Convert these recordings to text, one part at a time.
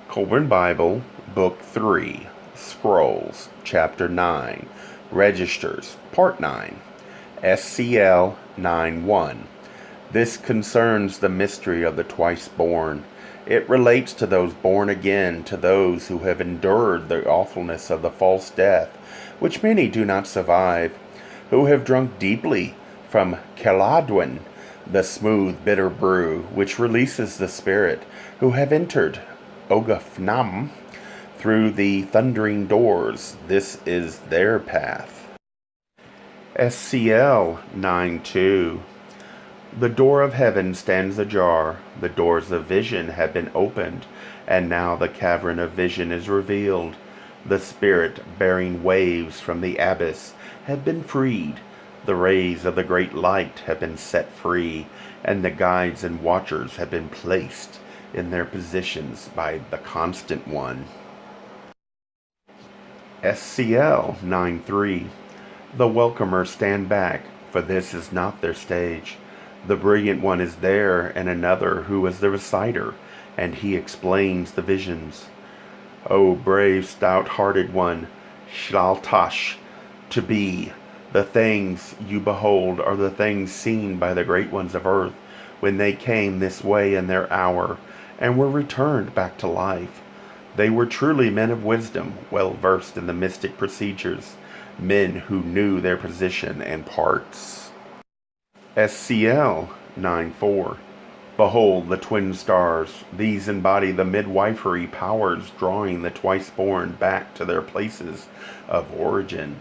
Kolbrin Bible, Book 3, Scrolls, Chapter 9, Registers, Part 9, SCL 9:1. This concerns the mystery of the twice born. It relates to those born again, to those who have endured the awfulness of the false death, which many do not survive, who have drunk deeply from Keladwin, the smooth, bitter brew, which releases the spirit, who have entered Ogafnam through the thundering doors. This is their path. SCL 9:2. The door of heaven stands ajar, the doors of vision have been opened, and now the cavern of vision is revealed. The spirit bearing waves from the abyss have been freed, the rays of the great light have been set free, and the guides and watchers have been placed in their positions by the Constant One. SCL 9:3. The welcomers stand back, for this is not their stage. The brilliant one is there, and another who is the reciter, and he explains the visions. O brave, stout-hearted one, Shaltash, to be. The things you behold are the things seen by the great ones of earth when they came this way in their hour, and were returned back to life. They were truly men of wisdom, well versed in the mystic procedures, men who knew their position and parts. SCL 9:4. Behold the twin stars. These embody the midwifery powers drawing the twice-born back to their places of origin.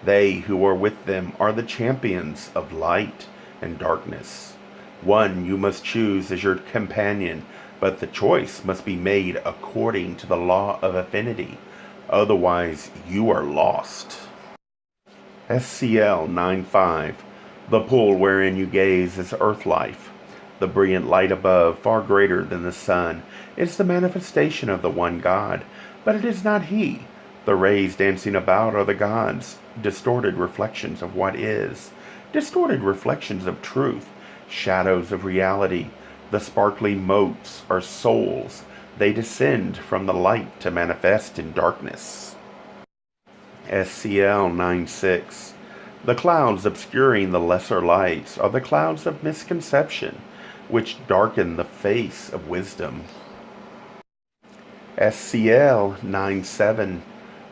They who are with them are the champions of light and darkness. One you must choose as your companion, but the choice must be made according to the law of affinity. Otherwise, you are lost. SCL 9:5. The pool wherein you gaze is earth life. The brilliant light above, far greater than the sun, is the manifestation of the one God, but it is not He. The rays dancing about are the gods, distorted reflections of what is, distorted reflections of truth, shadows of reality. The sparkling motes are souls. They descend from the light to manifest in darkness. SCL 9:6. The clouds obscuring the lesser lights are the clouds of misconception, which darken the face of wisdom. SCL 9:7.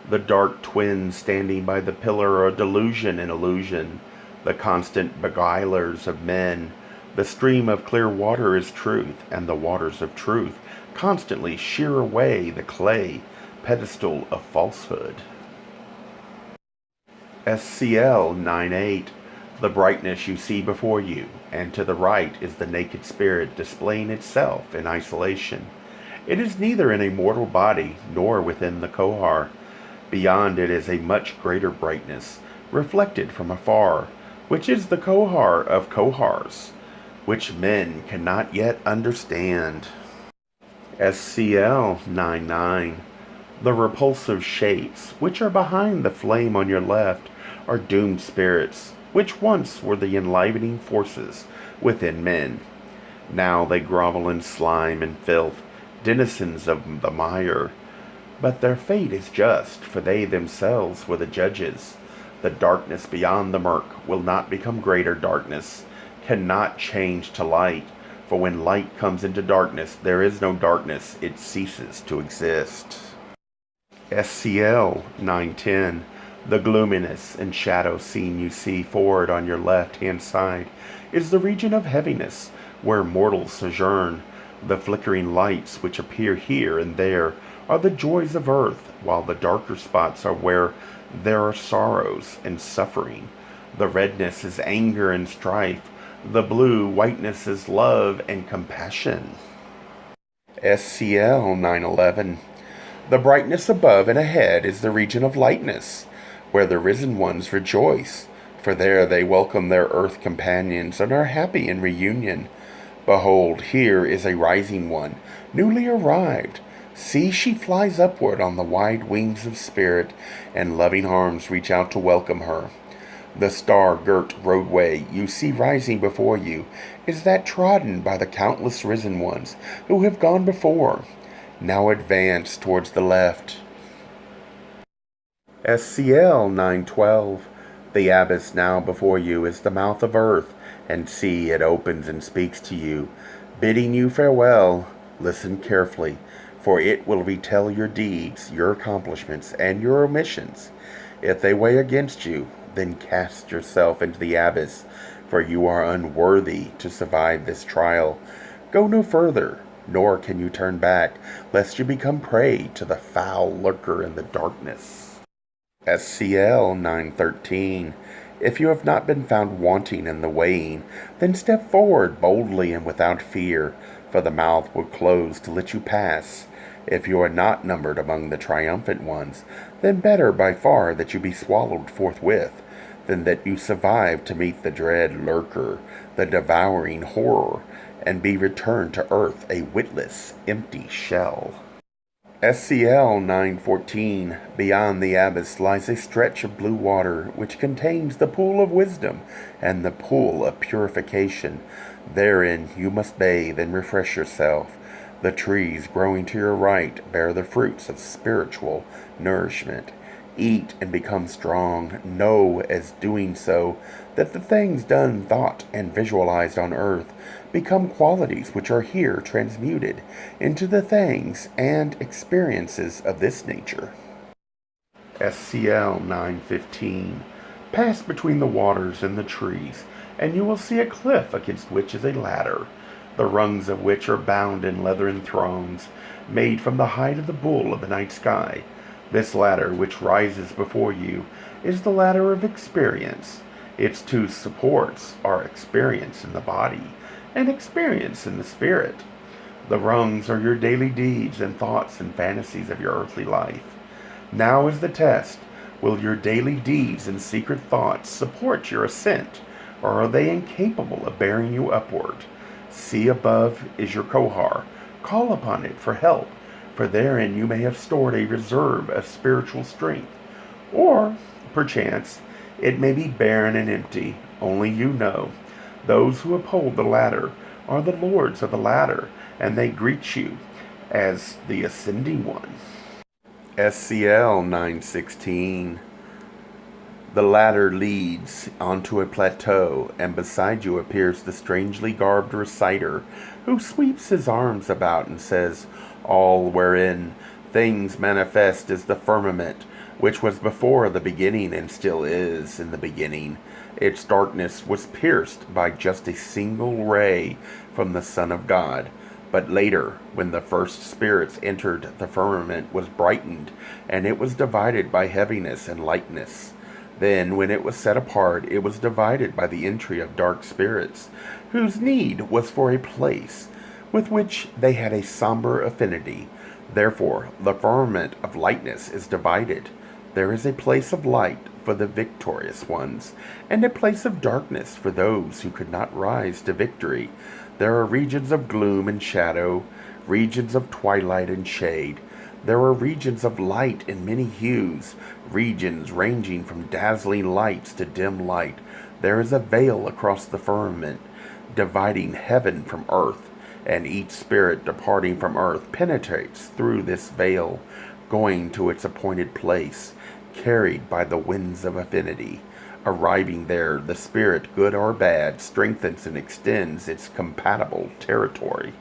The dark twins standing by the pillar are delusion and illusion, the constant beguilers of men. The stream of clear water is truth, and the waters of truth constantly shear away the clay pedestal of falsehood. SCL 9:8. The brightness you see before you, and to the right is the naked spirit displaying itself in isolation. It is neither in a mortal body nor within the Kohar. Beyond it is a much greater brightness, reflected from afar, which is the Kohar of Kohars, which men cannot yet understand. SCL 9:9. The repulsive shapes, which are behind the flame on your left, are doomed spirits, which once were the enlivening forces within men. Now they grovel in slime and filth, denizens of the mire. But their fate is just, for they themselves were the judges. The darkness beyond the murk will not become greater darkness, cannot change to light, for when light comes into darkness, there is no darkness, it ceases to exist. SCL 9:10. The gloominess and shadow scene you see forward on your left-hand side is the region of heaviness, where mortals sojourn. The flickering lights which appear here and there are the joys of earth, while the darker spots are where there are sorrows and suffering. The redness is anger and strife. The blue whiteness is love and compassion. SCL 9:11. The brightness above and ahead is the region of lightness, where the risen ones rejoice, for there they welcome their earth companions and are happy in reunion. Behold, here is a rising one, newly arrived. See, she flies upward on the wide wings of spirit, and loving arms reach out to welcome her. The star-girt roadway you see rising before you is that trodden by the countless risen ones who have gone before. Now advance towards the left. SCL 912. The abyss now before you is the mouth of earth, and see, it opens and speaks to you, bidding you farewell. Listen carefully, for it will retell your deeds, your accomplishments, and your omissions. If they weigh against you, then cast yourself into the abyss, for you are unworthy to survive this trial. Go no further, nor can you turn back, lest you become prey to the foul lurker in the darkness. SCL 913. If you have not been found wanting in the weighing, then step forward boldly and without fear, for the mouth will close to let you pass. If you are not numbered among the triumphant ones, then better by far that you be swallowed forthwith, than that you survive to meet the dread lurker, the devouring horror, and be returned to earth a witless, empty shell. SCL 914. Beyond the abyss lies a stretch of blue water, which contains the pool of wisdom and the pool of purification. Therein you must bathe and refresh yourself. The trees growing to your right bear the fruits of spiritual nourishment. Eat and become strong. Know, as doing so, that the things done, thought, and visualized on earth become qualities which are here transmuted into the things and experiences of this nature. SCL 915. Pass between the waters and the trees, and you will see a cliff against which is a ladder, the rungs of which are bound in leathern thongs, made from the hide of the bull of the night sky. This ladder which rises before you is the ladder of experience. Its two supports are experience in the body and experience in the spirit. The rungs are your daily deeds and thoughts and fantasies of your earthly life. Now is the test. Will your daily deeds and secret thoughts support your ascent, or are they incapable of bearing you upward? See above is your kohar. Call upon it for help, for therein you may have stored a reserve of spiritual strength. Or, perchance, it may be barren and empty, only you know. Those who uphold the ladder are the lords of the ladder, and they greet you as the ascending one. SCL 916. The ladder leads onto a plateau, and beside you appears the strangely garbed reciter, who sweeps his arms about and says, "All wherein things manifest is the firmament, which was before the beginning and still is in the beginning. Its darkness was pierced by just a single ray from the Son of God. But later, when the first spirits entered, the firmament was brightened, and it was divided by heaviness and lightness. Then, when it was set apart, it was divided by the entry of dark spirits, whose need was for a place, with which they had a somber affinity. Therefore, the firmament of lightness is divided. There is a place of light for the victorious ones, and a place of darkness for those who could not rise to victory. There are regions of gloom and shadow, regions of twilight and shade. There are regions of light in many hues, regions ranging from dazzling lights to dim light. There is a veil across the firmament, dividing heaven from earth, and each spirit departing from earth penetrates through this veil, going to its appointed place, carried by the winds of affinity. Arriving there, the spirit, good or bad, strengthens and extends its compatible territory.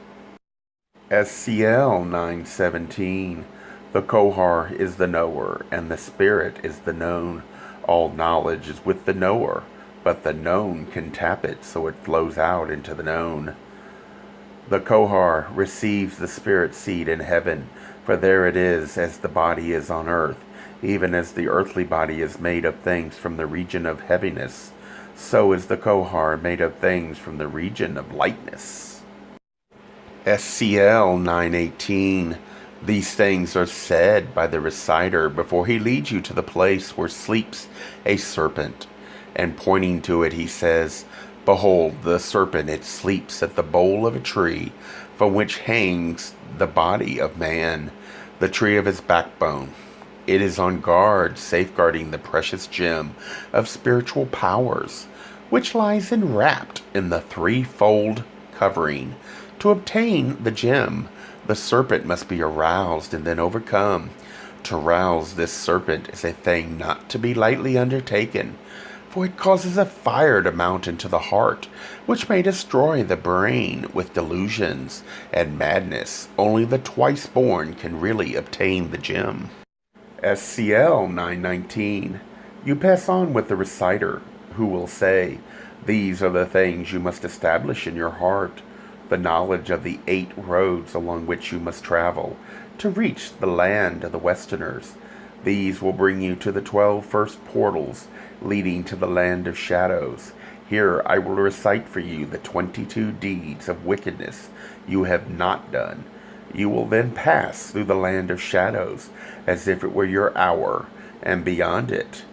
SCL 917. The kohar is the knower, and the spirit is the known. All knowledge is with the knower, but the known can tap it so it flows out into the known. The kohar receives the spirit seed in heaven, for there it is as the body is on earth. Even as the earthly body is made of things from the region of heaviness, so is the kohar made of things from the region of lightness. SCL 918. These things are said by the reciter before he leads you to the place where sleeps a serpent, and pointing to it he says, "Behold, the serpent, it sleeps at the bole of a tree, from which hangs the body of man, the tree of his backbone. It is on guard, safeguarding the precious gem of spiritual powers, which lies enwrapped in the threefold covering. To obtain the gem, The serpent must be aroused and then overcome. To rouse this serpent is a thing not to be lightly undertaken, for it causes a fire to mount into the heart, which may destroy the brain with delusions and madness. Only the twice born can really obtain the gem. SCL 919. You pass on with the reciter, who will say, "These are the things you must establish in your heart, the knowledge of the 8 roads along which you must travel to reach the land of the Westerners. These will bring you to the 12 first portals leading to the land of shadows. Here I will recite for you the 22 deeds of wickedness you have not done. You will then pass through the land of shadows as if it were your hour, and beyond it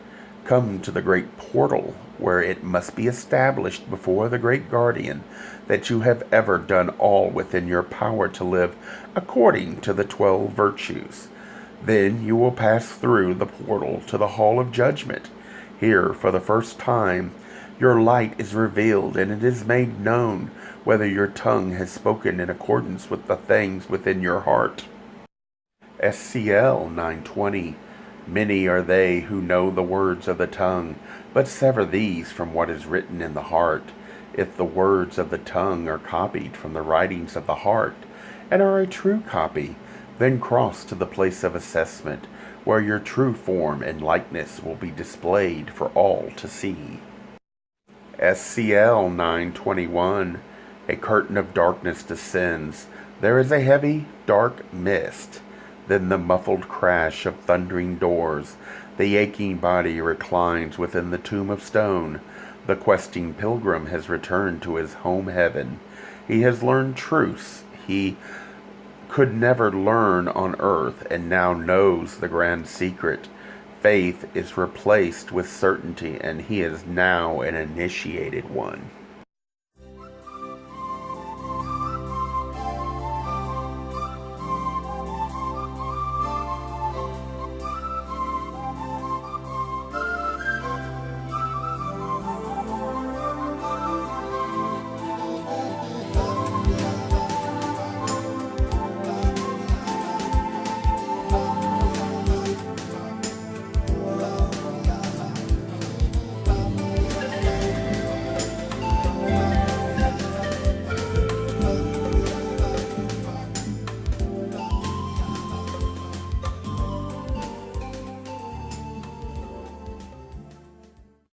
come to the great portal, where it must be established before the great guardian that you have ever done all within your power to live according to the 12 virtues. Then you will pass through the portal to the hall of judgment. Here, for the first time, your light is revealed, and it is made known whether your tongue has spoken in accordance with the things within your heart. SCL 920. Many are they who know the words of the tongue, but sever these from what is written in the heart. If the words of the tongue are copied from the writings of the heart, and are a true copy, then cross to the place of assessment, where your true form and likeness will be displayed for all to see. SCL 921. A curtain of darkness descends. There is a heavy, dark mist. Then the muffled crash of thundering doors. The aching body reclines within the tomb of stone. The questing pilgrim has returned to his home heaven. He has learned truths he could never learn on earth, and now knows the grand secret. Faith is replaced with certainty, and he is now an initiated one.